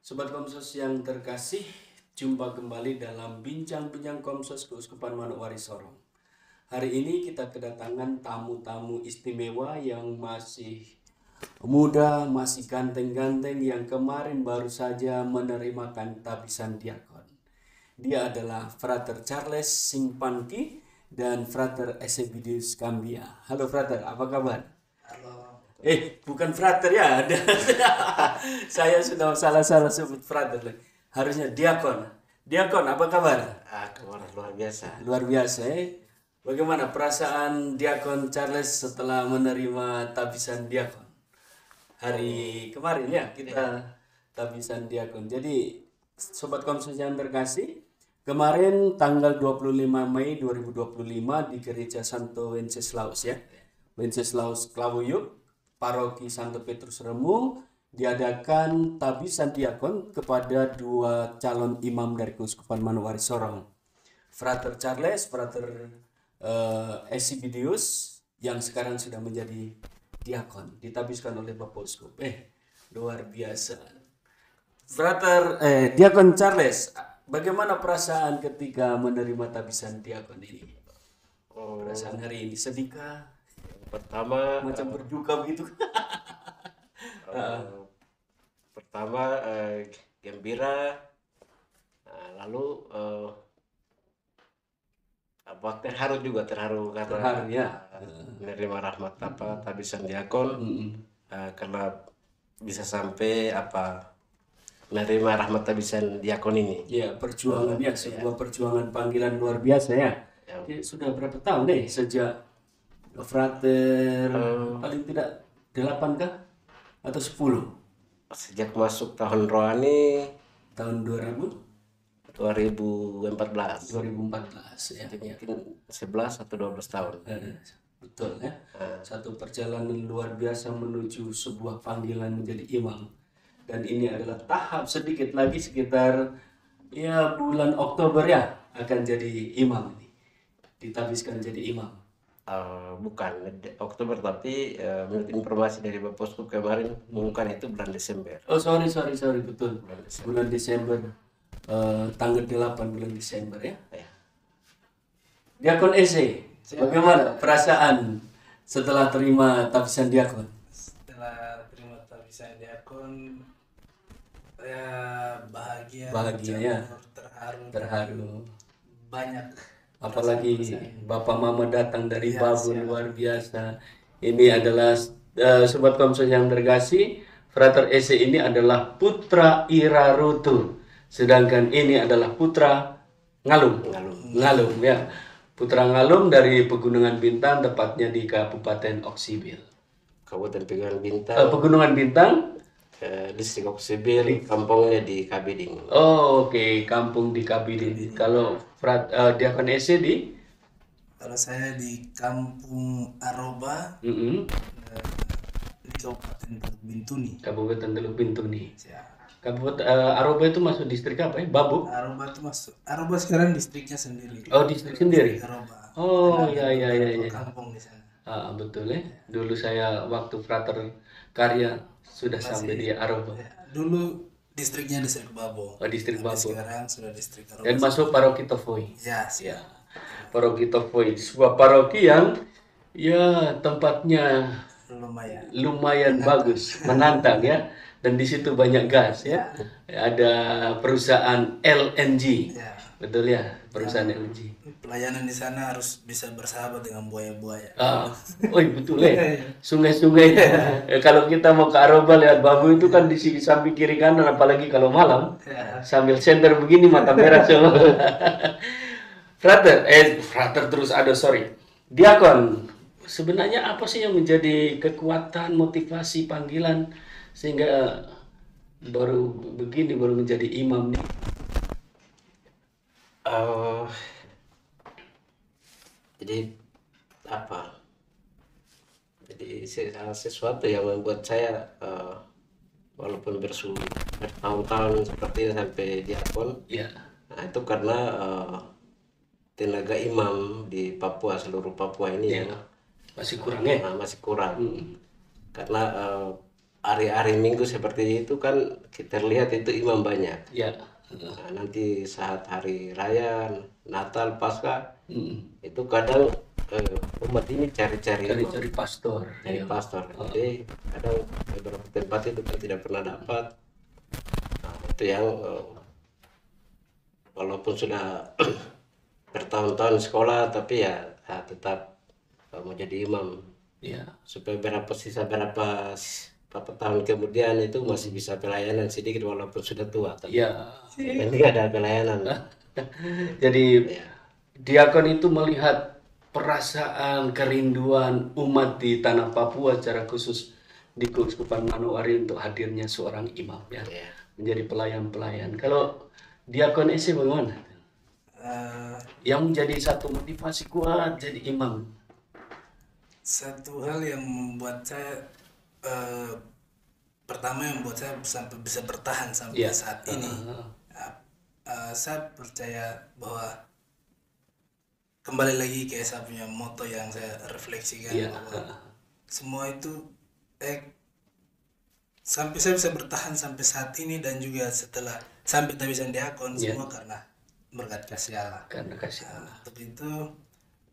Sobat Komsos yang terkasih, jumpa kembali dalam Bincang-Bincang Komsos Keuskupan Manokwari Sorong. Hari ini kita kedatangan tamu-tamu istimewa yang masih muda, masih ganteng-ganteng, yang kemarin baru saja menerimakan tabisan diakon. Dia adalah Frater Charles Singpanki dan Frater Eusebius Cambia. Halo Frater, apa kabar? Bukan frater ya, ada. Saya sudah salah sebut frater. Harusnya diakon. Diakon, apa kabar? Kabar luar biasa. Luar biasa, Bagaimana perasaan Diakon Charles setelah menerima tabisan diakon? Hari kemarin ya, kita tabisan diakon. Jadi, Sobat Komsos yang terkasih, kemarin tanggal 25 Mei 2025 di Gereja Santo Wenceslaus ya. Wenceslaus Klawuyuk, Paroki Santo Petrus Remu, diadakan tabisan diakon kepada dua calon imam dari Keuskupan Manokwari Sorong, Frater Charles, Frater Eusebius, yang sekarang sudah menjadi diakon, ditabiskan oleh Bapak Uskup. Luar biasa. Frater Diakon Charles, bagaimana perasaan ketika menerima tabisan diakon ini? Perasaan hari ini sedihkah? Pertama, Macam berduka begitu. pertama gembira, lalu terharu juga karena Terharu ya. menerima rahmat tabisan diakon, karena bisa sampai menerima rahmat tabisan diakon ini. Ya, perjuangan ya, sebuah perjuangan panggilan luar biasa ya. Jadi, sudah berapa tahun sejak Frater paling tidak 8 kah? Atau 10? Sejak masuk tahun rohani Tahun 2014. 2014 ya. Jadi mungkin 11 atau 12 tahun. Betul ya. Satu perjalanan luar biasa menuju sebuah panggilan menjadi imam. Dan ini adalah tahap sedikit lagi, sekitar ya bulan Oktober ya akan jadi imam ini. Ditabiskan jadi imam. Bukan Oktober, tapi menurut informasi dari Bapak Uskup kemarin mengumumkan itu bulan Desember. Oh sorry betul. Bulan Desember, tanggal 8 bulan Desember ya. Diakon Ese, bagaimana perasaan setelah terima tabisan diakon? Setelah terima tabisan diakon, saya bahagia ya. Terharu. Banyak. Apalagi Bapak Mama datang dari Babu, luar biasa. Ini adalah Sobat Komsos yang terkasih, Frater Ese ini adalah putra Irarutu, sedangkan ini adalah putra Ngalum ya. Putra Ngalum dari Pegunungan Bintang, tepatnya di Kabupaten Oksibil. Kabupaten Pegunungan Bintang, distrik Oksibil, kampungnya di Kabiding. Oh, oke. Kampung di Kabiding. Kalau Diakon Ese di? Kalau saya di Kampung Aroba, di Kabupaten Teluk Bintuni. Kabupaten Teluk Bintuni. Ya. Kabupaten Aroba itu masuk distrik apa ya? Babu? Aroba itu masuk. Aroba sekarang distriknya sendiri. Oh, distrik sendiri. Aroba. Oh, iya. Kampung di sana. Betul ya. Dulu saya waktu Frater Karya sudah sampai di Aroba. Ya. Dulu distriknya distrik Babo. Oh, distrik Tapi Babo. sekarang sudah distrik Aroba. Dan masuk Paroki Tovoi. Ya. Paroki Tovoi, sebuah paroki yang ya tempatnya lumayan bagus, menantang ya. Dan di situ banyak gas ya. Ada perusahaan LNG. Ya. Betul ya, perusahaan LNG. Pelayanan di sana harus bisa bersahabat dengan buaya-buaya. Betul ya. Sungai-sungai. Kalau kita mau ke Aroba lewat Babu itu kan di samping kiri kanan, apalagi kalau malam sambil senter begini mata merah semua. Frater terus ada Diakon, sebenarnya apa sih yang menjadi kekuatan, motivasi, panggilan sehingga baru menjadi imam nih? Jadi sesuatu yang membuat saya walaupun bertahun-tahun seperti ini sampai diakon, nah itu karena tenaga imam di Papua, seluruh Papua ini yang masih kurang ya? Masih kurang. Karena hari-hari Minggu seperti itu kan kita lihat itu imam banyak. Ya. Nah, nanti saat hari raya Natal Paskah Mm. itu kadang umat ini cari-cari Cari-cari pastor. dari Ya. pastor. Jadi kadang beberapa tempat itu kan tidak pernah dapat. Nah, itu yang walaupun sudah bertahun-tahun sekolah tapi ya tetap mau jadi imam Ya. supaya berapa tahun kemudian itu masih bisa pelayanan sedikit walaupun sudah tua. Tapi Ya. ini ada pelayanan. Jadi Ya. diakon itu melihat perasaan kerinduan umat di tanah Papua secara khusus di Keuskupan Manokwari untuk hadirnya seorang imam ya, Ya. menjadi pelayan-pelayan. Kalau diakon isi bagaimana? Yang menjadi satu motivasi kuat jadi imam. Satu hal yang membuat saya pertama yang membuat saya sampai bisa bertahan sampai Ya. saat ini, saya percaya bahwa kembali lagi kayak saya punya moto yang saya refleksikan Ya. bahwa semua itu sampai saya bisa bertahan sampai saat ini dan juga setelah sampai tak bisa diakon semua karena berkat kasih Allah. Karena kasih Allah. Untuk itu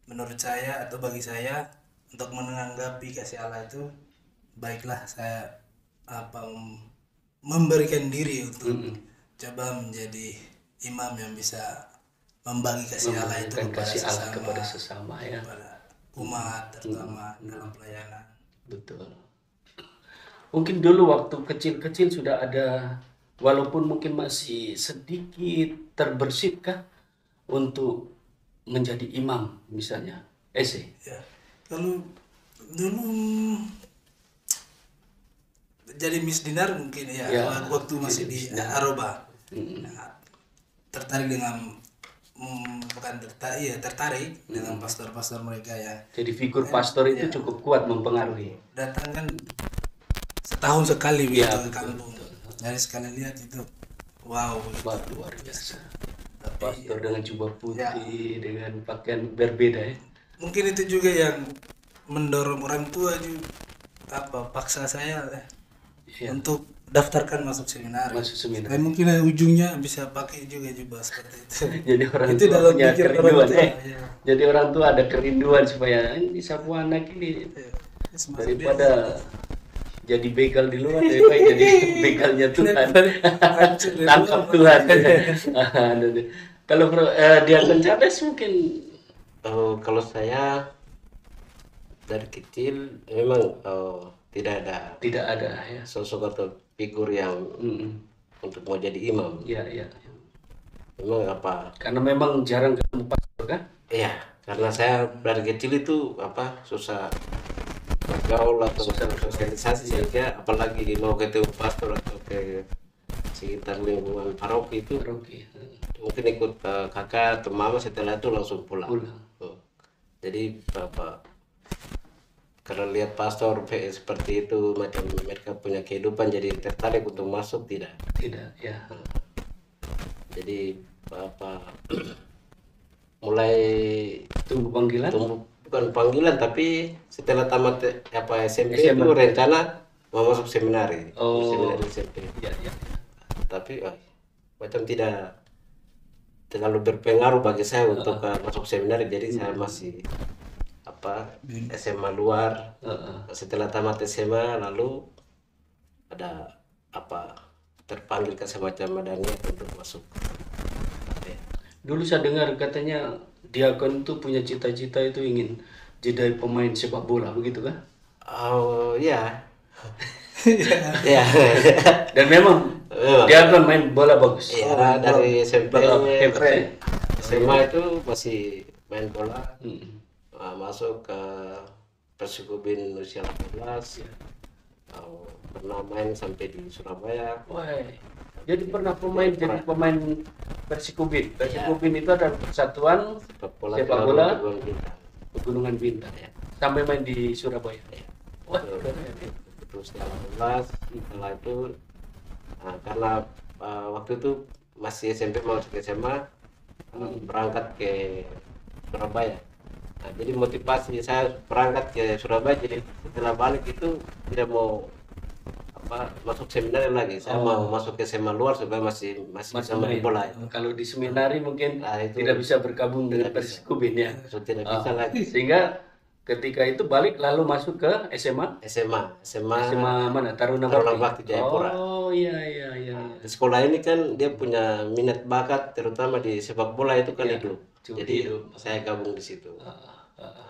menurut saya atau bagi saya untuk menanggapi kasih Allah itu baiklah saya memberikan diri untuk coba menjadi imam yang bisa membagi kasih Allah itu kepada sesama ya, kepada umat terutama dalam pelayanan. betul. Mungkin dulu waktu kecil-kecil sudah ada, walaupun mungkin masih sedikit terbersit kah untuk menjadi imam misalnya, Ya, kalau dulu jadi Miss Dinar mungkin ya, waktu masih di Aroba. Nah, tertarik dengan tertarik dengan pastor-pastor mereka ya. Jadi figur pastor itu cukup kuat mempengaruhi. Datang kan setahun sekali ke kampung. Jadi sekali lihat itu wow, luar biasa. Pastor dengan jubah putih, dengan pakaian berbeda ya. Mungkin itu juga yang mendorong orang tua juga paksa saya untuk daftarkan masuk seminar. Mungkin ujungnya bisa pakai juga jubah seperti itu. Jadi orang itu tua dalam punya pikir kerinduan orang tua, Jadi orang tua ada kerinduan supaya ini sapu anak ini daripada jadi begal di luar, lebih baik jadi begalnya Tuhan. Tangkap Tuhan. Kalau Diakon Charles mungkin kalau saya dari kecil memang tidak ada ya sosok atau figur yang untuk mau jadi imam. Iya. Memang karena memang jarang ketemu pastor kan? Iya, karena saya dari kecil itu susah bergaul atau sosialisasi sehingga apalagi mau ketemu pastor atau ke sekitar lingkungan paroki itu mungkin ikut kakak atau mama, setelah itu langsung pulang. Jadi karena lihat pastor seperti itu macam mereka punya kehidupan jadi tertarik untuk masuk tidak ya. Jadi mulai bukan panggilan tapi setelah tamat SMP itu rencana mau masuk seminari. Seminari SMP ya. Tapi macam tidak terlalu berpengaruh bagi saya untuk masuk seminari, jadi saya masih SMA luar. Setelah tamat SMA lalu ada terpanggil ke semacam adanya untuk masuk. Dulu saya dengar katanya Diakon itu punya cita-cita itu ingin jadi pemain sepak bola, begitu kan? Oh ya. Ya. Dan memang Diakon main bola bagus. Iya, dari SMP SMA itu masih main bola. Masuk ke Persikubin usia 18. Pernah main sampai di Surabaya. Jadi pernah jadi pemain Persikubin. Persikubin itu ada persatuan sepak bola Pegunungan Bintang ya. Sampai main di Surabaya. Terus 18 setelah itu karena waktu itu masih SMP mau ke SMA, berangkat ke Surabaya. Jadi motivasi saya berangkat ke Surabaya, jadi setelah balik itu tidak mau masuk seminari lagi. Saya mau masuk ke SMA luar supaya masih bisa main bola. Kalau di seminari mungkin itu tidak bisa bergabung dengan Persikubin ya. Tidak bisa lagi. Sehingga ketika itu balik lalu masuk ke SMA mana? Taruna Bakti Jayapura. Oh iya. Di sekolah ini kan dia punya minat bakat terutama di sepak bola itu kan hidup. Jadi saya gabung di situ.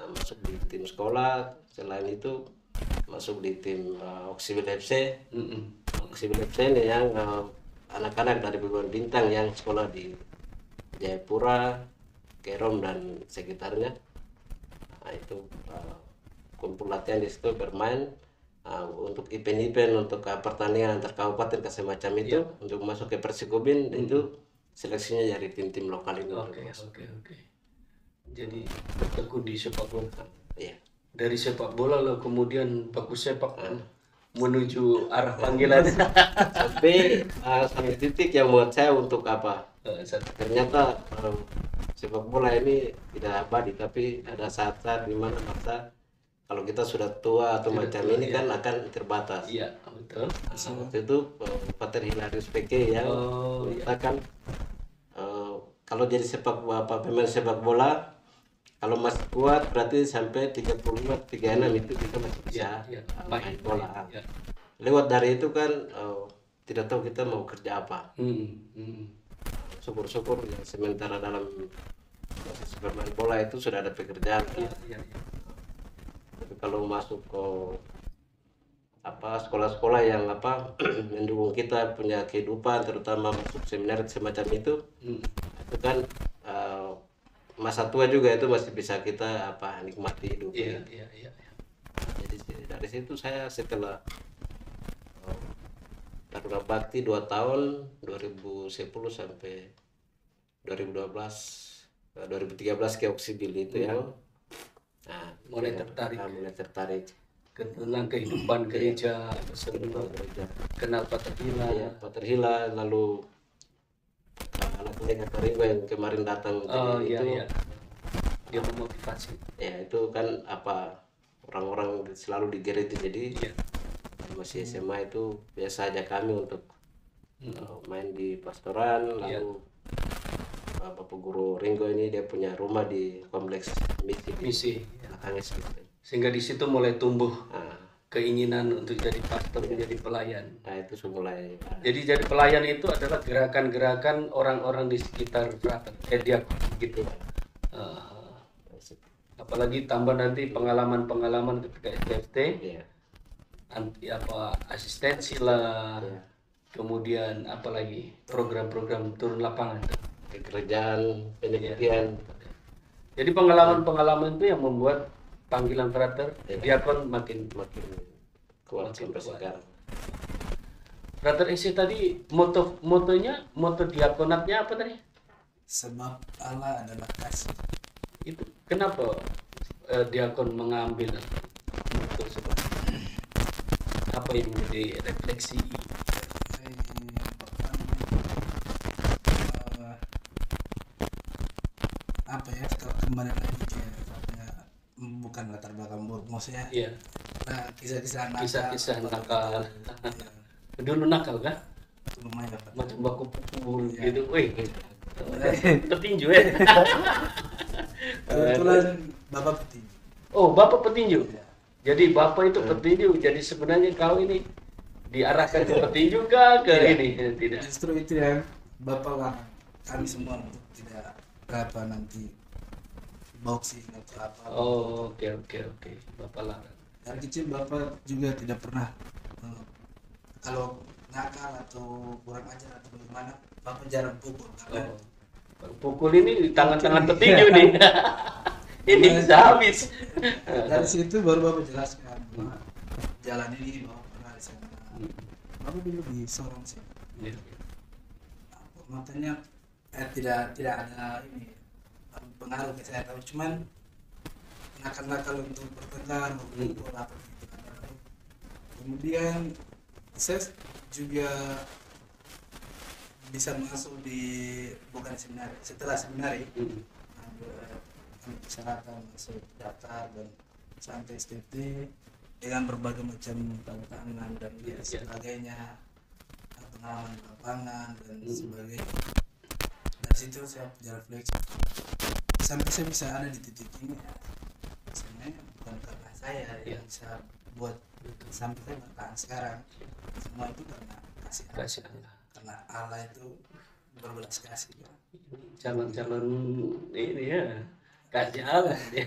Masuk di tim sekolah, selain itu masuk di tim Oksibil FC. Oksibil FC ini yang anak-anak dari Bubuan Bintang yang sekolah di Jayapura, Kerom dan sekitarnya. Nah, itu kumpul latihan di situ, bermain untuk event-event, untuk pertandingan antar kabupaten ke semacam itu. Untuk masuk ke Persikubin itu seleksinya dari tim-tim lokal ini. Oke. Jadi bertekun di sepak bola. Iya. Dari sepak bola lo kemudian bagus sepak menuju arah panggilan. Sampai titik yang buat saya untuk apa? Ternyata sepak bola ini tidak abadi, tapi ada saat-saat di mana masa kalau kita sudah tua atau macam ini kan akan terbatas. Iya, betul. Waktu itu Pater Hilarius PK yang mengatakan kalau jadi pemain sepak bola kalau masih kuat berarti sampai 35, 36 itu kita masih bisa main bola. Lewat dari itu kan tidak tahu kita mau kerja apa. Syukur-syukur ya, sementara dalam proses bermain bola itu sudah ada pekerjaan. Tapi kalau masuk ke sekolah-sekolah yang mendukung kita punya kehidupan, terutama masuk seminar semacam itu kan masa tua juga itu masih bisa kita nikmati hidup. Iya. Jadi dari situ saya setelah Taruna Bakti 2 tahun 2010 sampai 2012 2013 ke Oksibil itu yang mulai tertarik tentang kehidupan gereja, kenal Pater Hila, lalu anak Kata Ringo yang kemarin datang dia memotivasi. Ya itu kan orang-orang selalu di gereja, jadi masih SMA itu biasa aja kami untuk main di pastoran. Lalu Bapak Guru Ringo ini dia punya rumah di kompleks misi belakangnya seperti. Sehingga di situ mulai tumbuh keinginan untuk jadi pastor, menjadi pelayan. Nah itu mulai. Jadi jadi pelayan itu adalah gerakan-gerakan orang-orang di sekitar diakon gitu. Apalagi tambah nanti pengalaman-pengalaman ketika STFT, asistensi lah, kemudian apalagi program-program turun lapangan, pekerjaan, penelitian. Jadi pengalaman-pengalaman itu yang membuat panggilan frater diakon makin kuat sampai sekarang. Frater isi tadi moto diakonatnya apa tadi? Sebab Allah adalah kasih. Itu kenapa diakon mengambil moto seperti itu? Apa yang menjadi refleksi? Kalau kembali lagi bukan latar belakang buruk, maksudnya kisah-kisah nakal. Dulu nakal kan? Lumayan macam baku pukul gitu, petinju ya. Kebetulan bapak petinju. Oh, bapak petinju. Jadi bapak itu petinju, jadi sebenarnya kau ini diarahkan ke petinju kah ke ini? Tidak. Justru itu yang bapak larang kami semua untuk tidak nanti boxing atau apa. Oh, oke. Bapak larang. Dari kecil bapak juga tidak pernah kalau nakal atau kurang ajar atau bagaimana, bapak jarang pukul karena pukul ini di tangan-tangan petinju nih. Ini bisa habis. Dari situ baru bapak jelaskan jalan ini bapak pernah di sana. Bapak dulu di Sorong sih. Makanya tidak ada ini pengaruh ke saya, tahu cuman nakal-nakal untuk bertengkar untuk apa gitu. Kemudian saya juga bisa masuk bukan seminari, setelah seminari ambil persyaratan masuk daftar dan sampai STT dengan berbagai macam tantangan dan Iya. sebagainya, pengalaman di lapangan dan sebagainya. Dari situ saya refleksi sampai saya bisa ada di titik ini ya, sebenarnya bukan karena saya yang bisa buat sampai saya bertahan sekarang, semua itu karena kasih Allah. Karena Allah itu berbelas kasih ya. Calon-calon ini ya kasih Allah dia.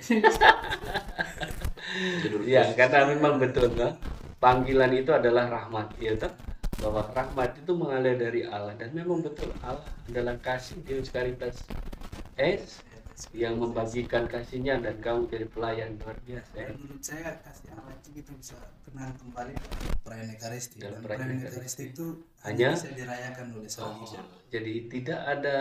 Ya, karena memang betul nah, panggilan itu adalah rahmat ya toh, bahwa rahmat itu mengalir dari Allah, dan memang betul Allah adalah kasih, Deus Caritas Es yang membagikan kasihnya, dan kamu jadi pelayan luar biasa ya. Menurut saya kasih Allah itu kita bisa kenal kembali perayaan Ekaristi, Dan dan perayaan perayaan Ekaristi Ekaristi itu hanya hanya bisa dirayakan oleh seorang imam. Jadi tidak ada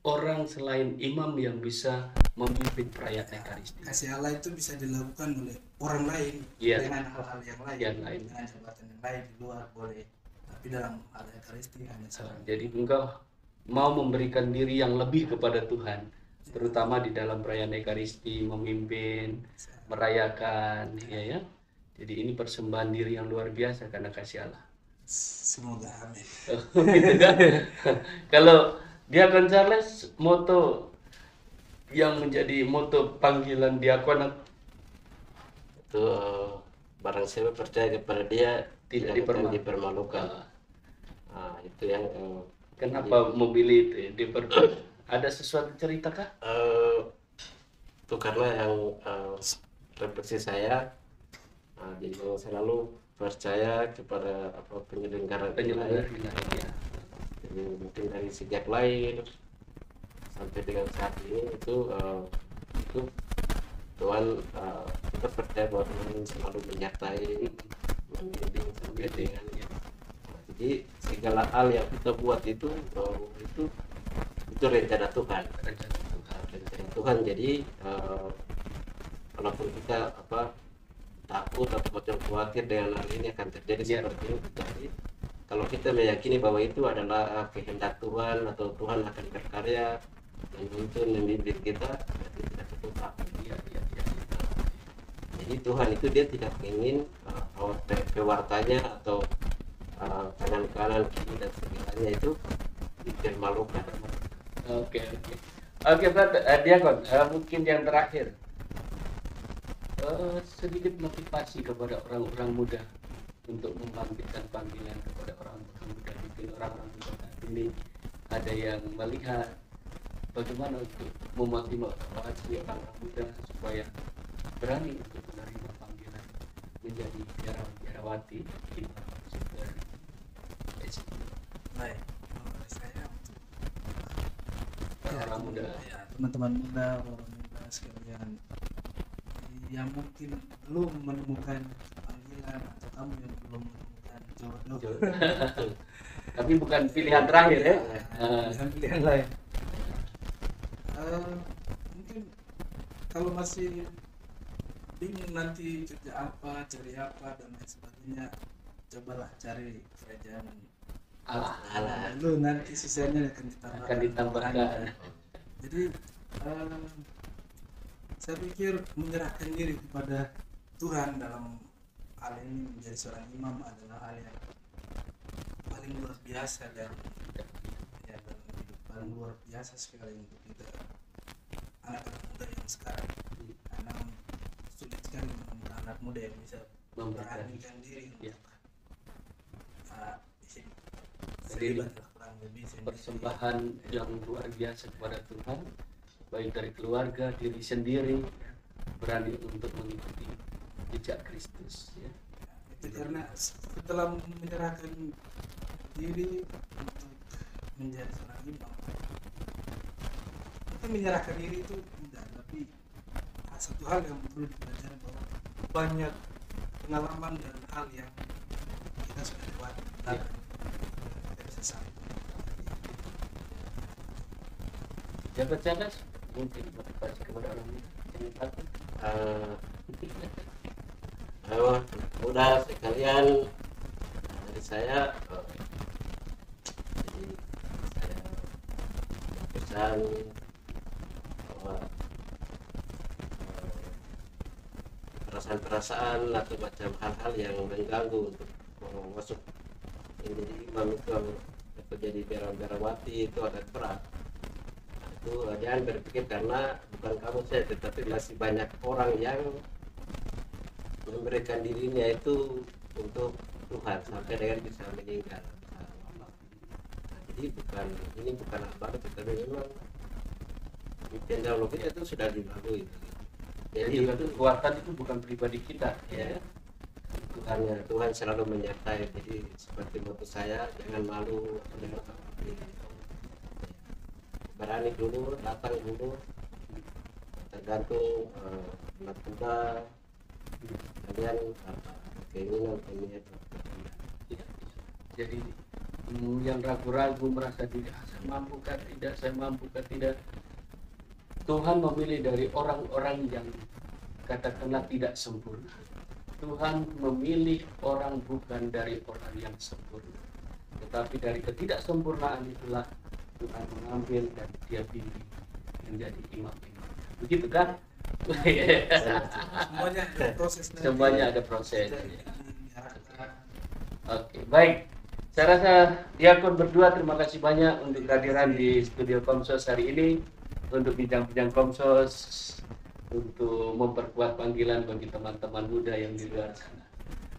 orang selain imam yang bisa memimpin perayaan Ekaristi. Kasih Allah itu bisa dilakukan oleh orang lain Iya. dengan hal-hal yang lain, Yang lain. dengan jabatan yang lain di luar boleh, tapi dalam hal Ekaristi hanya seorang. Jadi engkau mau memberikan diri yang lebih kepada Tuhan, terutama di dalam perayaan Ekaristi, memimpin, merayakan, ya. Jadi ini persembahan diri yang luar biasa karena kasih Allah. Semoga amin. Gitu kan? Kalau Diakon Charles, moto yang menjadi moto panggilan diakonat Itu barang siapa percaya kepada dia Tidak tidak akan dipermalukan. Itu yang kenapa memilih itu? Ada sesuatu cerita kah? itu karena yang refleksi saya, jadi saya selalu percaya kepada penyelenggara Penyelenggara lain. ya. Jadi mungkin dari sejak lahir sampai dengan saat ini itu Tuhan, kita percaya bahwa Tuhan selalu menyertai, membimbing sampai dengan jadi segala hal yang kita buat itu rencana Tuhan. Rencana Tuhan. Jadi walaupun kita takut atau macam khawatir dengan hal ini akan terjadi seperti itu, tapi kalau kita meyakini bahwa itu adalah kehendak Tuhan atau Tuhan akan berkarya dan menuntun membimbing kita, berarti tidak perlu takut. Jadi Tuhan itu dia tidak ingin pewartanya atau kanan kiri dan segalanya itu dipermalukan. Oke, Brother Diakon, mungkin yang terakhir, sedikit motivasi kepada orang-orang muda untuk membangkitkan panggilan kepada orang-orang muda. Mungkin orang-orang muda ini ada yang melihat bagaimana untuk memotivasi orang-orang muda supaya berani untuk menerima panggilan menjadi biarawati di Baik, kalau saya orang muda. Ya, teman-teman muda, orang muda sekalian yang mungkin belum menemukan panggilan atau kamu yang belum menemukan jodoh. Tapi bukan pilihan terakhir ya. Pilihan lain. Mungkin kalau masih bingung nanti kerja apa, cari apa dan lain sebagainya, cobalah cari kerjaan Allah. Lalu nanti sisanya akan ditambahkan. Jadi saya pikir menyerahkan diri kepada Tuhan dalam hal ini menjadi seorang imam adalah hal yang paling luar biasa dan dalam hidup paling luar biasa sekali untuk kita anak-anak muda yang sekarang, karena sulit sekali menemukan anak muda yang bisa memberanikan diri untuk persembahan yang luar biasa kepada Tuhan, baik dari keluarga, diri sendiri, berani untuk mengikuti jejak Kristus ya. Itu karena setelah menyerahkan diri untuk menjadi seorang imam, itu menyerahkan diri itu tidak, tapi satu hal yang perlu dipelajari bahwa banyak pengalaman dan hal yang kita sudah lewati dan kita bisa sampai. Jabat-jabat mungkin motivasi kepada orang muda jangan takut. Udah sekalian dari saya, jadi saya pesan bahwa rasa perasaan-perasaan atau macam hal-hal yang mengganggu untuk masuk menjadi imam itu atau jadi biarawati itu agak berat. Itu jangan berpikir karena bukan kamu saja, tetapi masih banyak orang yang memberikan dirinya itu untuk Tuhan sampai dengan bisa meninggal. Jadi ini bukan apa, tetapi memang teknologi itu sudah dilalui. Jadi kekuatan itu bukan pribadi kita, ya. Tuhan selalu menyertai. Jadi seperti moto saya, jangan malu, berani dulu, datang dulu, tergantung muda kalian apa keinginan niat. Jadi yang ragu-ragu merasa diri saya mampukah tidak, Tuhan memilih dari orang-orang yang katakanlah tidak sempurna. Tuhan memilih orang bukan dari orang yang sempurna, tetapi dari ketidaksempurnaan itulah Tuhan mengambil dan dia pilih menjadi imam-imam. Begitu kan? Semuanya ada proses. Semuanya ada proses. Oke, baik. Saya rasa Diakon berdua terima kasih banyak untuk kehadiran di studio Komsos hari ini, untuk bincang-bincang Komsos, untuk memperkuat panggilan bagi teman-teman muda yang di luar sana.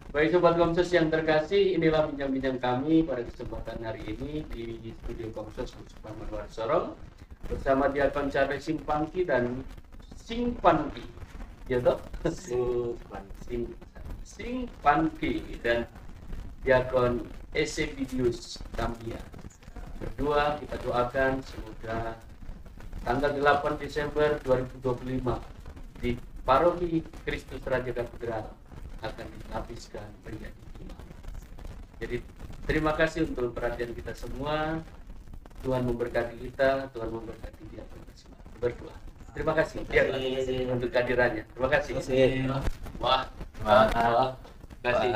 Baik Sobat Komsos yang terkasih, inilah bincang-bincang kami pada kesempatan hari ini di studio Komsos Uskupan Manokwari Sorong bersama Diakon Charles Simpangki dan Simpangki, ya toh? Simpangki dan Diakon Eusebius Tambia. Berdua kita doakan semoga tanggal 8 Desember 2025 di Paroki Kristus Raja Katedral akan dihabiskan menjadi imam. Jadi terima kasih untuk perhatian kita semua. Tuhan memberkati kita, Tuhan memberkati dia berdua. Terima kasih untuk kehadirannya. Terima kasih. Terima kasih. Wah. Terima kasih.